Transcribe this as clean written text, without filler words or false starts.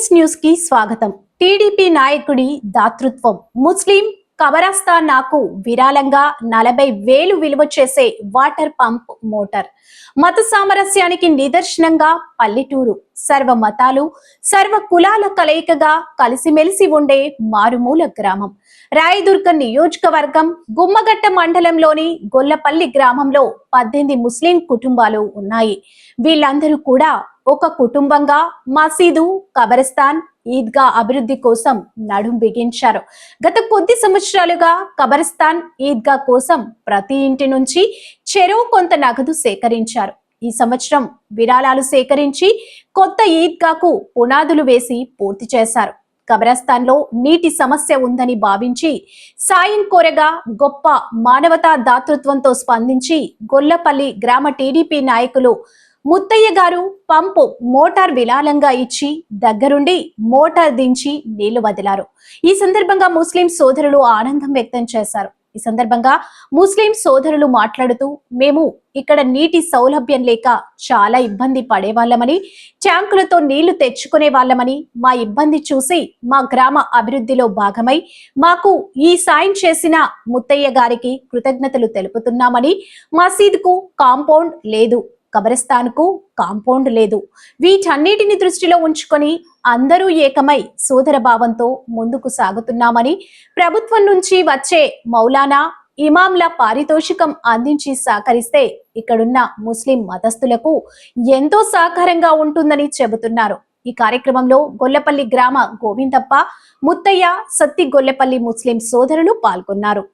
TS news కి స్వాగతం. TDP నాయకుడి దాతృత్వం. ముస్లిం కబరస్తానాకు విరాళంగా 40,000 విలువ చేసే వాటర్ పంప్ మోటార్. మత సామరస్యానికి నిదర్శనంగా పల్లెటూరు. సర్వ మతాలు సర్వ కులాల కలయికగా కలిసిమెలిసి ఉండే మారుమూల గ్రామం. రాయదుర్గ నియోజకవర్గం గుమ్మగట్ట మండలంలోని గొల్లపల్లి గ్రామంలో 18 ముస్లిం కుటుంబాలు ఉన్నాయి. వీళ్ళందరూ కూడా ఒక కుటుంబంగా మసీదు, కబరస్థాన్, ఈద్గా అభివృద్ధి కోసం నడుం బిగించారు. గత కొద్ది సంవత్సరాలుగా కబరస్థాన్, ఈద్గా కోసం ప్రతి ఇంటి నుంచి చెరో కొంత నగదు సేకరించారు. ఈ సంవత్సరం విరాళాలు సేకరించి కొత్త ఈద్గాకు పునాదులు వేసి పూర్తి చేశారు. కబరస్థాన్ లో నీటి సమస్య ఉందని భావించి సాయం కోరగా గొప్ప మానవతా దాతృత్వంతో స్పందించి గొల్లపల్లి గ్రామ టీడీపీ నాయకులు ముత్తయ్య గారు పంపు మోటార్ విరాళంగా ఇచ్చి దగ్గరుండి మోటార్ దించి నీళ్లు వదిలారు. ఈ సందర్భంగా ముస్లిం సోదరులు ఆనందం వ్యక్తం చేశారు. ఈ సందర్భంగా ముస్లిం సోదరులు మాట్లాడుతూ, మేము ఇక్కడ నీటి సౌలభ్యం లేక చాలా ఇబ్బంది పడేవాళ్ళమని, ట్యాంకులతో నీళ్లు తెచ్చుకునే వాళ్ళమని, మా ఇబ్బంది చూసి మా గ్రామ అభివృద్ధిలో భాగమై మాకు ఈ సాయం చేసిన ముత్తయ్య గారికి కృతజ్ఞతలు తెలుపుతున్నామని, మసీదుకు కాంపౌండ్ లేదు, కబరస్థాన్కు కాంపౌండ్ లేదు, వీటన్నిటిని దృష్టిలో ఉంచుకొని అందరూ ఏకమై సోదర భావంతో ముందుకు సాగుతున్నామని, ప్రభుత్వం నుంచి వచ్చే మౌలానా ఇమాంల పారితోషికం అందించి సహకరిస్తే ఇక్కడున్న ముస్లిం మతస్థులకు ఎంతో సహకారంగా ఉంటుందని చెబుతున్నారు. ఈ కార్యక్రమంలో గొల్లపల్లి గ్రామ గోవిందప్ప, ముత్తయ్య, సత్తి గొల్లపల్లి ముస్లిం సోదరులు పాల్గొన్నారు.